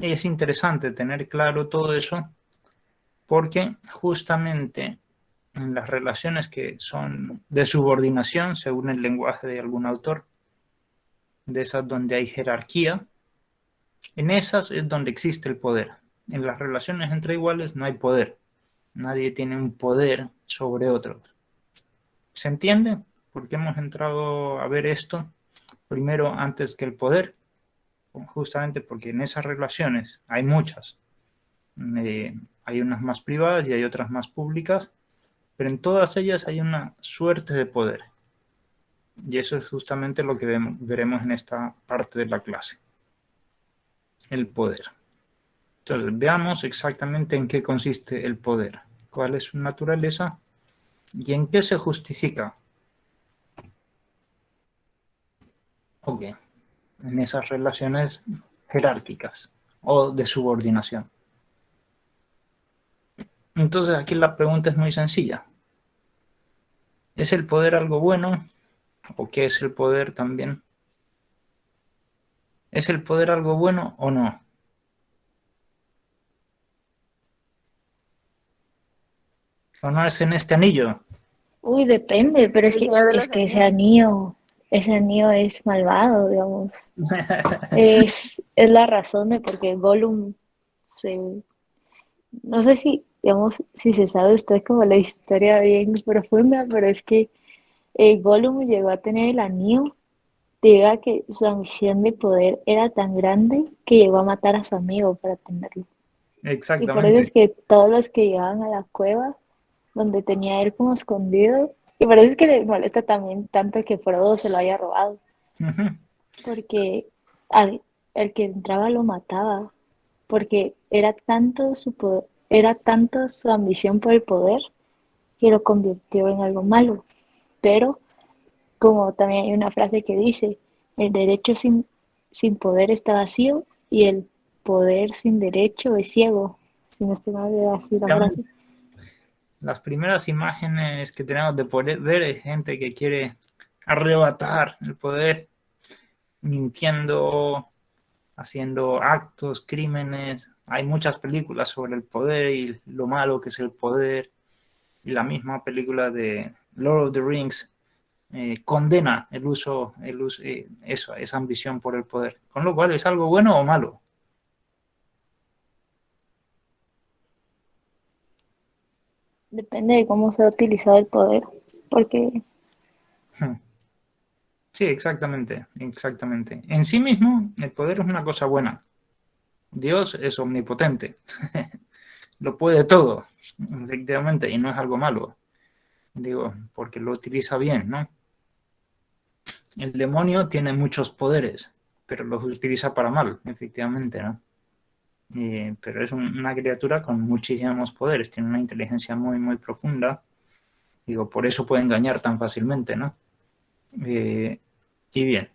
es interesante tener claro todo eso porque justamente en las relaciones que son de subordinación, según el lenguaje de algún autor, de esas donde hay jerarquía, en esas es donde existe el poder. En las relaciones entre iguales no hay poder. Nadie tiene un poder sobre otros. ¿Se entiende? Porque hemos entrado a ver esto primero antes que el poder, justamente porque en esas relaciones hay muchas. Hay unas más privadas y hay otras más públicas, pero en todas ellas hay una suerte de poder. Y eso es justamente lo que veremos en esta parte de la clase, el poder. Entonces, veamos exactamente en qué consiste el poder, cuál es su naturaleza y en qué se justifica. Ok, en esas relaciones jerárquicas o de subordinación. Entonces, aquí la pregunta es muy sencilla. ¿Es el poder algo bueno? ¿O qué es el poder también? ¿Es el poder algo bueno o no? ¿O no es en este anillo? Uy, depende, pero El Señor de es los que Anillos. ese anillo es malvado, digamos. Es la razón de por qué Gollum se, no sé si, digamos, si se sabe usted como la historia bien profunda, pero es que Gollum llegó a tener el anillo debido a que su ambición de poder era tan grande que llegó a matar a su amigo para tenerlo. Y por eso es Exactamente. que todos los que llegaban a la cueva donde tenía él como escondido, y por eso es que le molesta también tanto que Frodo se lo haya robado, porque al, el que entraba lo mataba, porque era tanto su ambición por el poder que lo convirtió en algo malo. Pero, como también hay una frase que dice, el derecho sin poder está vacío y el poder sin derecho es ciego. Si no estoy mal, era así la frase. Las primeras imágenes que tenemos de poder es gente que quiere arrebatar el poder, mintiendo, haciendo actos, crímenes. Hay muchas películas sobre el poder y lo malo que es el poder. Y la misma película de Lord of the Rings condena esa ambición por el poder. Con lo cual, ¿es algo bueno o malo? Depende de cómo se ha utilizado el poder, porque Sí, exactamente, exactamente. En sí mismo, el poder es una cosa buena. Dios es omnipotente, lo puede todo, efectivamente, y no es algo malo, digo, porque lo utiliza bien, ¿no? El demonio tiene muchos poderes, pero los utiliza para mal, efectivamente, ¿no? Pero es una criatura con muchísimos poderes, tiene una inteligencia muy, muy profunda, digo, por eso puede engañar tan fácilmente, ¿no? Eh, y bien,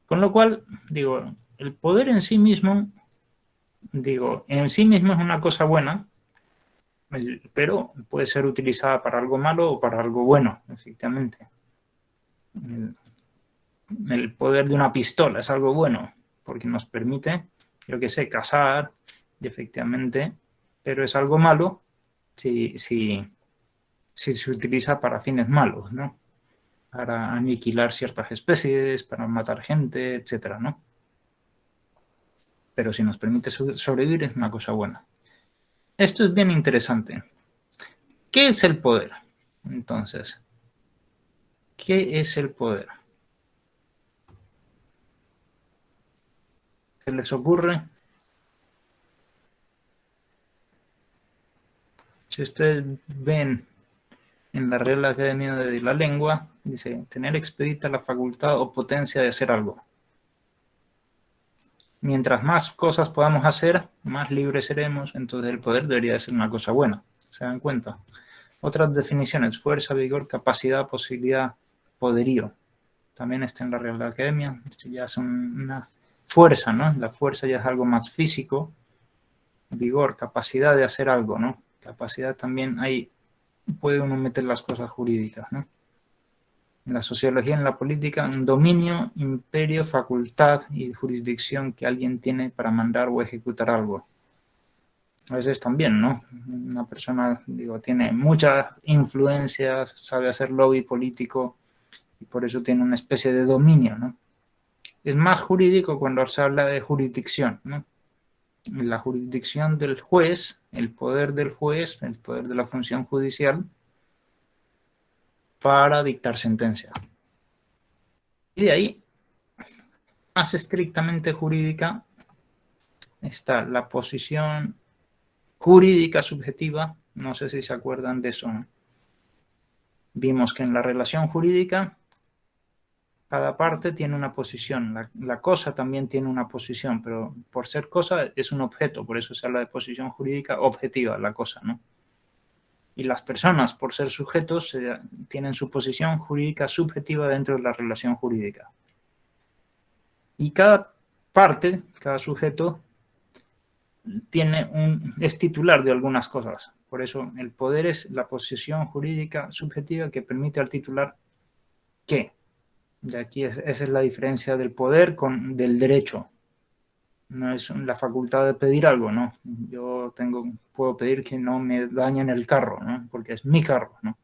con lo cual, digo, el poder en sí mismo, digo, en sí mismo es una cosa buena, pero puede ser utilizada para algo malo o para algo bueno, efectivamente. El poder de una pistola es algo bueno, porque nos permite, yo qué sé, cazar, y efectivamente, pero es algo malo si se utiliza para fines malos, ¿no? Para aniquilar ciertas especies, para matar gente, etcétera, ¿no? Pero si nos permite sobrevivir es una cosa buena. Esto es bien interesante. ¿Qué es el poder? Entonces, ¿qué es el poder? ¿Se les ocurre? Si ustedes ven en la Real Academia de la Lengua, dice, tener expedita la facultad o potencia de hacer algo. Mientras más cosas podamos hacer, más libres seremos, entonces el poder debería ser una cosa buena. ¿Se dan cuenta? Otras definiciones, fuerza, vigor, capacidad, posibilidad, poderío. También está en la Real Academia. Ya es una fuerza, ¿no? La fuerza ya es algo más físico. Vigor, capacidad de hacer algo, ¿no? Capacidad también, ahí puede uno meter las cosas jurídicas, ¿no? En la sociología, en la política, un dominio, imperio, facultad y jurisdicción que alguien tiene para mandar o ejecutar algo. A veces también, ¿no? Una persona, digo, tiene muchas influencias, sabe hacer lobby político y por eso tiene una especie de dominio, ¿no? Es más jurídico cuando se habla de jurisdicción, ¿no? La jurisdicción del juez, el poder del juez, el poder de la función judicial para dictar sentencia. Y de ahí, más estrictamente jurídica, está la posición jurídica subjetiva. No sé si se acuerdan de eso, ¿no? Vimos que en la relación jurídica cada parte tiene una posición, la cosa también tiene una posición, pero por ser cosa es un objeto, por eso se habla de posición jurídica objetiva, la cosa, ¿no? Y las personas, por ser sujetos, tienen su posición jurídica subjetiva dentro de la relación jurídica. Y cada parte, cada sujeto, es titular de algunas cosas. Por eso el poder es la posición jurídica subjetiva que permite al titular ¿qué? De aquí esa es la diferencia del poder del derecho. No es la facultad de pedir algo, ¿no? Yo puedo pedir que no me dañen el carro, ¿no? Porque es mi carro, ¿no?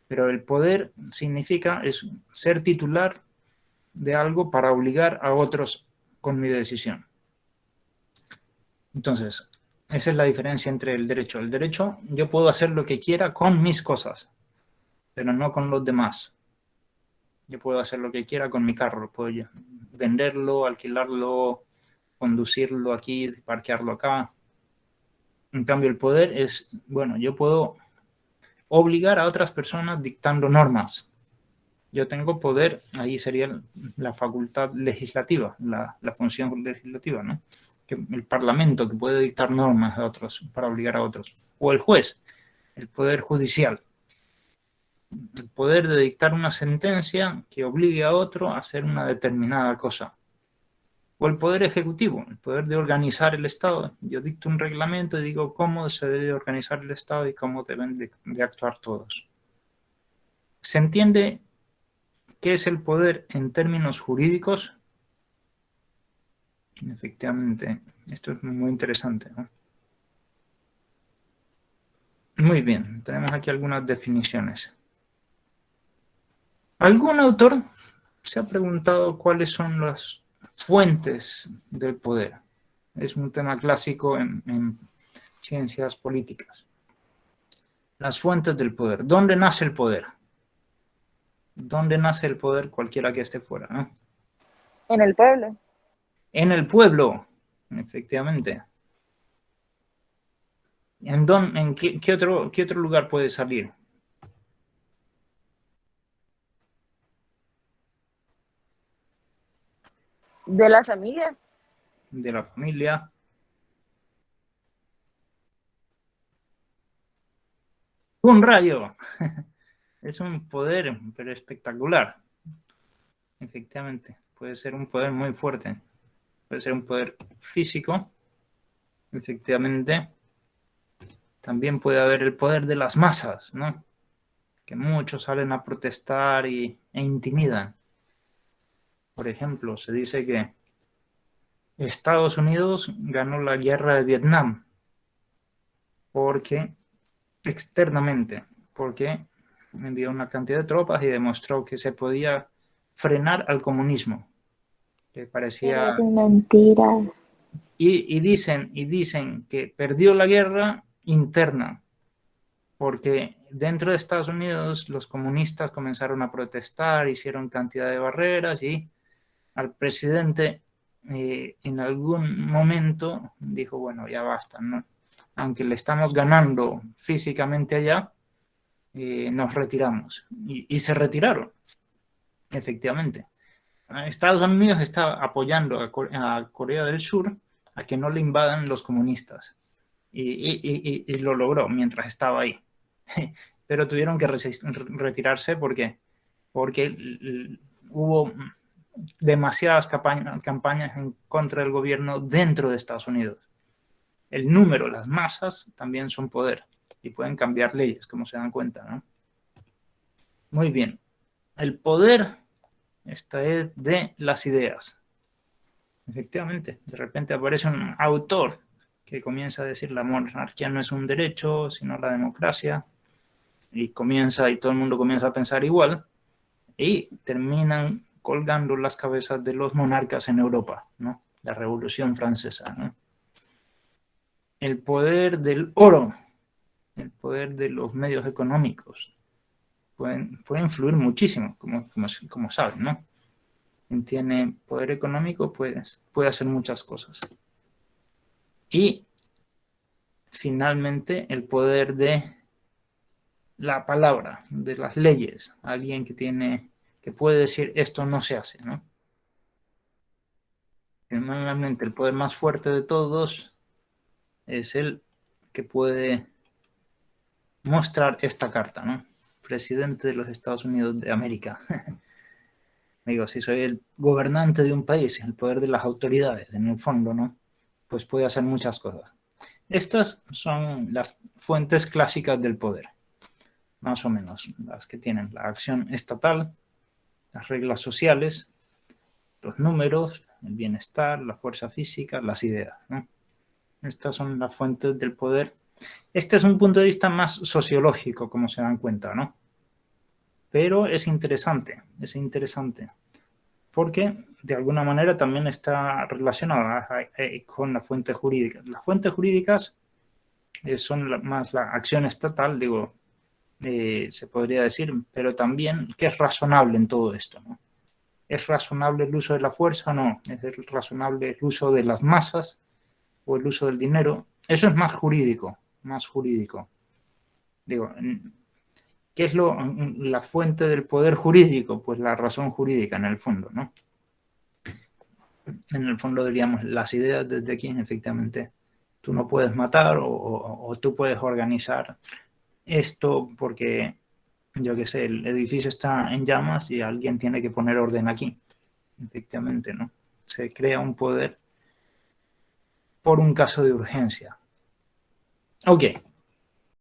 Pero el poder significa es ser titular de algo para obligar a otros con mi decisión. Entonces, esa es la diferencia entre el derecho. El derecho, yo puedo hacer lo que quiera con mis cosas, pero no con los demás. Yo puedo hacer lo que quiera con mi carro, puedo venderlo, alquilarlo, conducirlo aquí, parquearlo acá. En cambio, el poder es, bueno, yo puedo obligar a otras personas dictando normas. Yo tengo poder, ahí sería la facultad legislativa, la función legislativa, ¿no? Que el Parlamento que puede dictar normas a otros para obligar a otros. O el juez, el poder judicial. El poder de dictar una sentencia que obligue a otro a hacer una determinada cosa. O el poder ejecutivo, el poder de organizar el Estado. Yo dicto un reglamento y digo cómo se debe organizar el Estado y cómo deben de actuar todos. ¿Se entiende qué es el poder en términos jurídicos? Efectivamente, esto es muy interesante, ¿no? Muy bien, tenemos aquí algunas definiciones. ¿Algún autor se ha preguntado cuáles son las fuentes del poder? Es un tema clásico en ciencias políticas. Las fuentes del poder. ¿Dónde nace el poder? ¿Dónde nace el poder cualquiera que esté fuera, ¿no? En el pueblo. En el pueblo, efectivamente. ¿En qué otro lugar puede salir? De la familia. De la familia. ¡Un rayo! Es un poder, pero espectacular. Efectivamente, puede ser un poder muy fuerte. Puede ser un poder físico, efectivamente. También puede haber el poder de las masas, ¿no? Que muchos salen a protestar e intimidan. Por ejemplo, se dice que Estados Unidos ganó la guerra de Vietnam porque envió una cantidad de tropas y demostró que se podía frenar al comunismo, que Pero parecía... eso es mentira. Y dicen que perdió la guerra interna, porque dentro de Estados Unidos los comunistas comenzaron a protestar, hicieron cantidad de barreras y al presidente en algún momento dijo, bueno, ya basta, ¿no? Aunque le estamos ganando físicamente allá, nos retiramos. Y se retiraron, efectivamente. Estados Unidos está apoyando a Corea del Sur a que no le invadan los comunistas. Y lo logró mientras estaba ahí. Pero tuvieron que retirarse porque hubo demasiadas campañas en contra del gobierno dentro de Estados Unidos. El número, las masas, también son poder y pueden cambiar leyes, como se dan cuenta, ¿no? Muy bien. el poder, esta es de las ideas. Efectivamente, de repente aparece un autor que comienza a decir la monarquía no es un derecho, sino la democracia, y todo el mundo comienza a pensar igual, y terminan colgando las cabezas de los monarcas en Europa, ¿no? La Revolución Francesa, ¿no? El poder del oro, el poder de los medios económicos, puede influir muchísimo, como saben, ¿no? Quien tiene poder económico puede hacer muchas cosas. Y finalmente el poder de la palabra, de las leyes, alguien que puede decir esto no se hace, ¿no? Normalmente el poder más fuerte de todos es el que puede mostrar esta carta, ¿no? Presidente de los Estados Unidos de América. Digo, si soy el gobernante de un país, el poder de las autoridades, en el fondo, ¿no? Pues puede hacer muchas cosas. Estas son las fuentes clásicas del poder, más o menos, las que tienen la acción estatal, las reglas sociales, los números, el bienestar, la fuerza física, las ideas, ¿no? Estas son las fuentes del poder. Este es un punto de vista más sociológico, como se dan cuenta, ¿no? Pero es interesante, porque de alguna manera también está relacionada con la fuente jurídica. Las fuentes jurídicas son más la acción estatal, digo, se podría decir, pero también qué es razonable en todo esto, ¿no? ¿Es razonable el uso de la fuerza o no? ¿Es razonable el uso de las masas o el uso del dinero? Eso es más jurídico, Digo, ¿qué es la fuente del poder jurídico? Pues la razón jurídica en el fondo, ¿no? En el fondo diríamos las ideas desde aquí, efectivamente, tú no puedes matar o tú puedes organizar esto porque, yo qué sé, el edificio está en llamas y alguien tiene que poner orden aquí. Efectivamente, ¿no? Se crea un poder por un caso de urgencia. Ok.